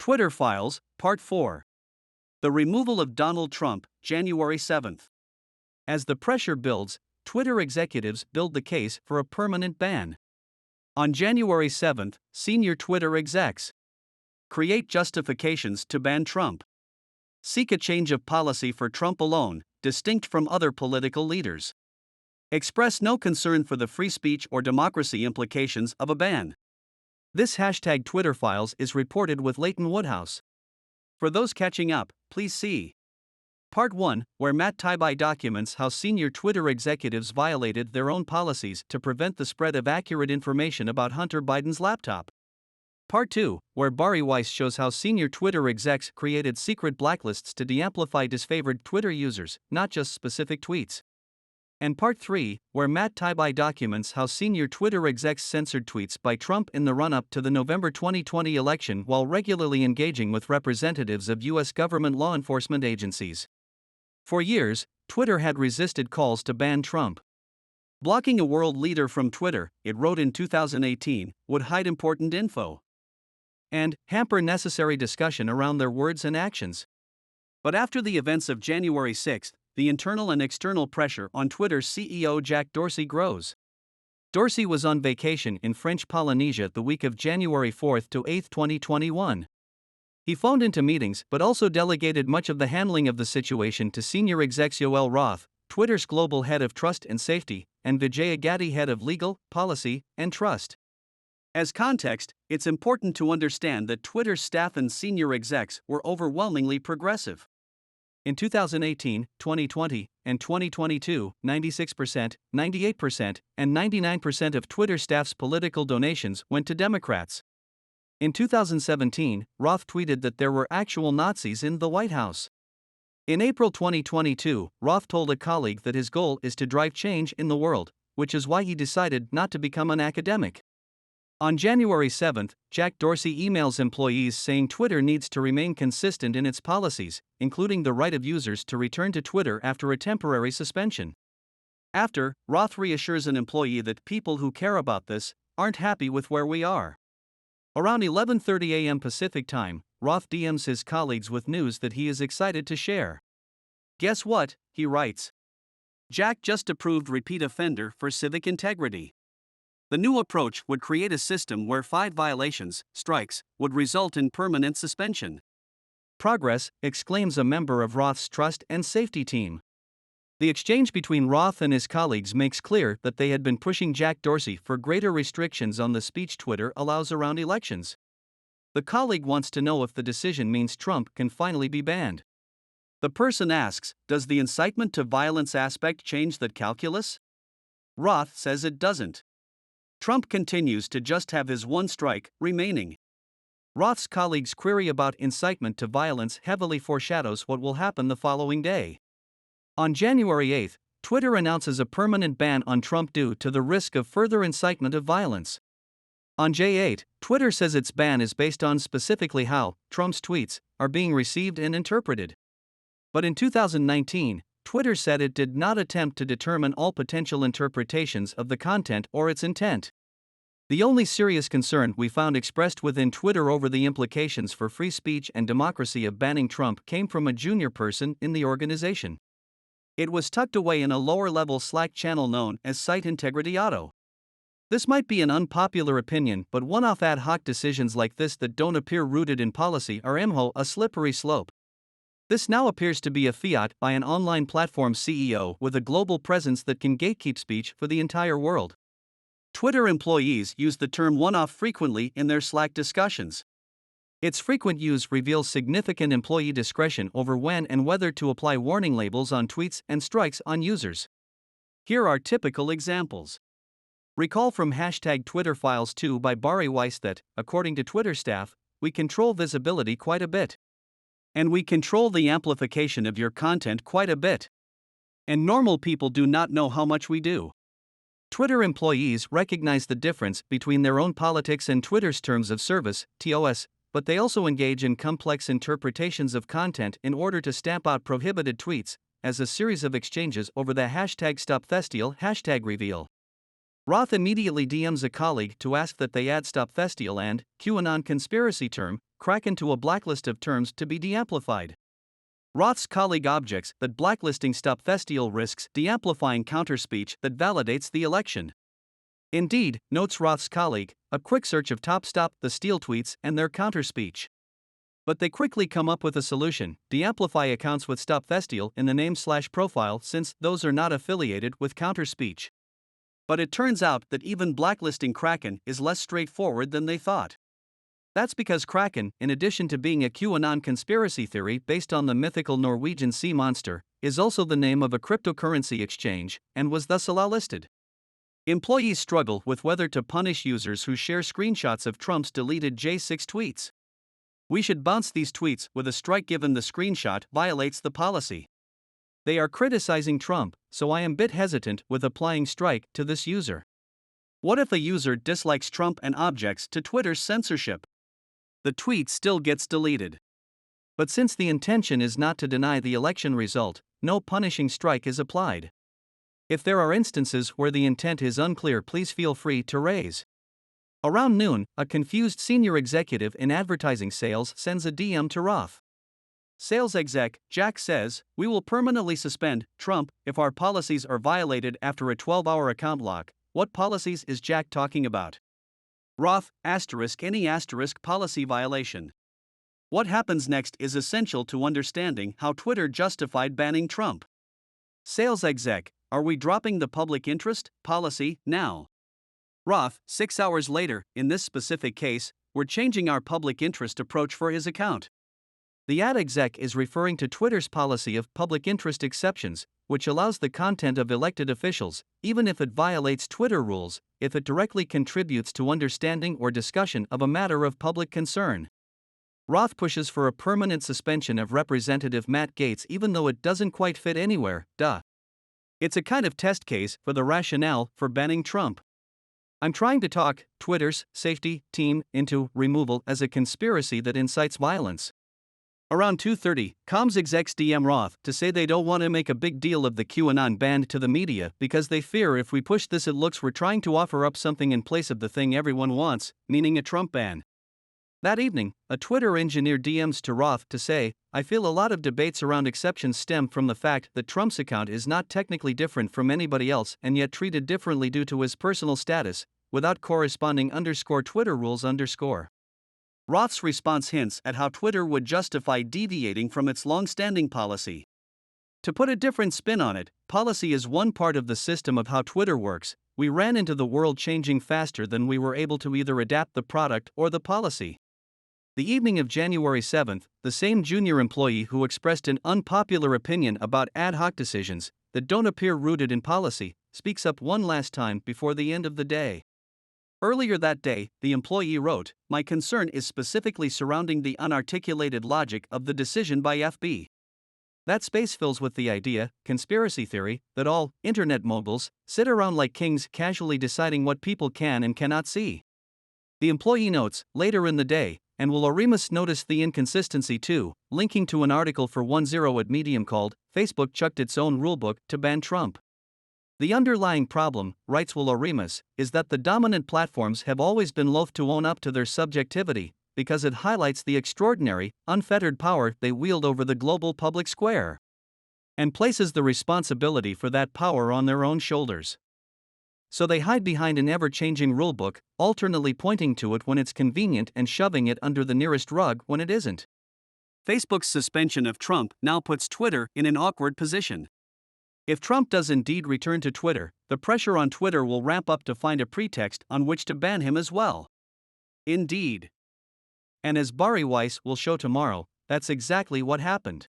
Twitter Files, Part 4. The removal of Donald Trump, January 7. As the pressure builds, Twitter executives build the case for a permanent ban. On January 7, senior Twitter execs create justifications to ban Trump. Seek a change of policy for Trump alone, distinct from other political leaders. Express no concern for the free speech or democracy implications of a ban. This hashtag Twitter Files is reported with Leighton Woodhouse. For those catching up, please see Part 1, where Matt Taibbi documents how senior Twitter executives violated their own policies to prevent the spread of accurate information about Hunter Biden's laptop. Part 2, where Bari Weiss shows how senior Twitter execs created secret blacklists to de-amplify disfavored Twitter users, not just specific tweets. And Part 3, where Matt Taibbi documents how senior Twitter execs censored tweets by Trump in the run-up to the November 2020 election while regularly engaging with representatives of U.S. government law enforcement agencies. For years, Twitter had resisted calls to ban Trump. Blocking a world leader from Twitter, it wrote in 2018, would hide important info and hamper necessary discussion around their words and actions. But after the events of January 6, the internal and external pressure on Twitter's CEO Jack Dorsey grows. Dorsey was on vacation in French Polynesia the week of January 4 to 8, 2021. He phoned into meetings but also delegated much of the handling of the situation to senior execs Yoel Roth, Twitter's global head of trust and safety, and Vijay Agati, head of legal, policy, and trust. As context, it's important to understand that Twitter's staff and senior execs were overwhelmingly progressive. In 2018, 2020, and 2022, 96%, 98%, and 99% of Twitter staff's political donations went to Democrats. In 2017, Roth tweeted that there were actual Nazis in the White House. In April 2022, Roth told a colleague that his goal is to drive change in the world, which is why he decided not to become an academic. On January 7, Jack Dorsey emails employees saying Twitter needs to remain consistent in its policies, including the right of users to return to Twitter after a temporary suspension. After, Roth reassures an employee that people who care about this aren't happy with where we are. Around 11:30 a.m. Pacific Time, Roth DMs his colleagues with news that he is excited to share. Guess what, he writes. Jack just approved repeat offender for civic integrity. The new approach would create a system where 5 violations, strikes, would result in permanent suspension. Progress, exclaims a member of Roth's trust and safety team. The exchange between Roth and his colleagues makes clear that they had been pushing Jack Dorsey for greater restrictions on the speech Twitter allows around elections. The colleague wants to know if the decision means Trump can finally be banned. The person asks, does the incitement to violence aspect change that calculus? Roth says it doesn't. Trump continues to just have his one strike remaining. Roth's colleagues' query about incitement to violence heavily foreshadows what will happen the following day. On January 8, Twitter announces a permanent ban on Trump due to the risk of further incitement of violence. On J8, Twitter says its ban is based on specifically how Trump's tweets are being received and interpreted. But in 2019, Twitter said it did not attempt to determine all potential interpretations of the content or its intent. The only serious concern we found expressed within Twitter over the implications for free speech and democracy of banning Trump came from a junior person in the organization. It was tucked away in a lower-level Slack channel known as Site Integrity Auto. This might be an unpopular opinion, but one-off ad hoc decisions like this that don't appear rooted in policy are a slippery slope. This now appears to be a fiat by an online platform CEO with a global presence that can gatekeep speech for the entire world. Twitter employees use the term one-off frequently in their Slack discussions. Its frequent use reveals significant employee discretion over when and whether to apply warning labels on tweets and strikes on users. Here are typical examples. Recall from hashtag Twitter Files 2 by Bari Weiss that, according to Twitter staff, we control visibility quite a bit. And we control the amplification of your content quite a bit. And normal people do not know how much we do. Twitter employees recognize the difference between their own politics and Twitter's terms of service, TOS, but they also engage in complex interpretations of content in order to stamp out prohibited tweets, as a series of exchanges over the hashtag StopThestial hashtag reveal. Roth immediately DMs a colleague to ask that they add Stop Festial and QAnon conspiracy term, Kraken to a blacklist of terms to be de-amplified. Roth's colleague objects that blacklisting Stop Festial risks de-amplifying counterspeech that validates the election. Indeed, notes Roth's colleague, a quick search of Top Stop the Steal tweets and their counterspeech. But they quickly come up with a solution: de-amplify accounts with Stop Festial in the name/profile, since those are not affiliated with counterspeech. But it turns out that even blacklisting Kraken is less straightforward than they thought. That's because Kraken, in addition to being a QAnon conspiracy theory based on the mythical Norwegian sea monster, is also the name of a cryptocurrency exchange, and was thus allow-listed. Employees struggle with whether to punish users who share screenshots of Trump's deleted J6 tweets. We should bounce these tweets with a strike given the screenshot violates the policy. They are criticizing Trump, so I am a bit hesitant with applying strike to this user. What if a user dislikes Trump and objects to Twitter's censorship? The tweet still gets deleted. But since the intention is not to deny the election result, no punishing strike is applied. If there are instances where the intent is unclear, please feel free to raise. Around noon, a confused senior executive in advertising sales sends a DM to Roth. Sales exec, Jack says, "We will permanently suspend Trump if our policies are violated after a 12-hour account lock." What policies is Jack talking about? Roth, any policy violation. What happens next is essential to understanding how Twitter justified banning Trump. Sales exec, are we dropping the public interest policy now? Roth, 6 hours later, in this specific case, we're changing our public interest approach for his account. The ad exec is referring to Twitter's policy of public interest exceptions, which allows the content of elected officials, even if it violates Twitter rules, if it directly contributes to understanding or discussion of a matter of public concern. Roth pushes for a permanent suspension of Representative Matt Gaetz even though it doesn't quite fit anywhere, It's a kind of test case for the rationale for banning Trump. I'm trying to talk Twitter's safety team into removal as a conspiracy that incites violence. Around 2:30, comms execs DM Roth to say they don't want to make a big deal of the QAnon ban to the media because they fear if we push this it looks we're trying to offer up something in place of the thing everyone wants, meaning a Trump ban. That evening, a Twitter engineer DMs to Roth to say, "I feel a lot of debates around exceptions stem from the fact that Trump's account is not technically different from anybody else and yet treated differently due to his personal status, without corresponding _Twitter rules _." Roth's response hints at how Twitter would justify deviating from its long-standing policy. To put a different spin on it, policy is one part of the system of how Twitter works. We ran into the world changing faster than we were able to either adapt the product or the policy. The evening of January 7th, the same junior employee who expressed an unpopular opinion about ad hoc decisions that don't appear rooted in policy speaks up one last time before the end of the day. Earlier that day, the employee wrote, "My concern is specifically surrounding the unarticulated logic of the decision by FB. That space fills with the idea, conspiracy theory, that all internet moguls sit around like kings casually deciding what people can and cannot see." The employee notes, later in the day, and will Oremus notice the inconsistency too, linking to an article for 10 at Medium called, "Facebook chucked its own rulebook to ban Trump." The underlying problem, writes Will Oremus, is that the dominant platforms have always been loath to own up to their subjectivity, because it highlights the extraordinary, unfettered power they wield over the global public square, and places the responsibility for that power on their own shoulders. So they hide behind an ever-changing rulebook, alternately pointing to it when it's convenient and shoving it under the nearest rug when it isn't. Facebook's suspension of Trump now puts Twitter in an awkward position. If Trump does indeed return to Twitter, the pressure on Twitter will ramp up to find a pretext on which to ban him as well. Indeed. And as Bari Weiss will show tomorrow, that's exactly what happened.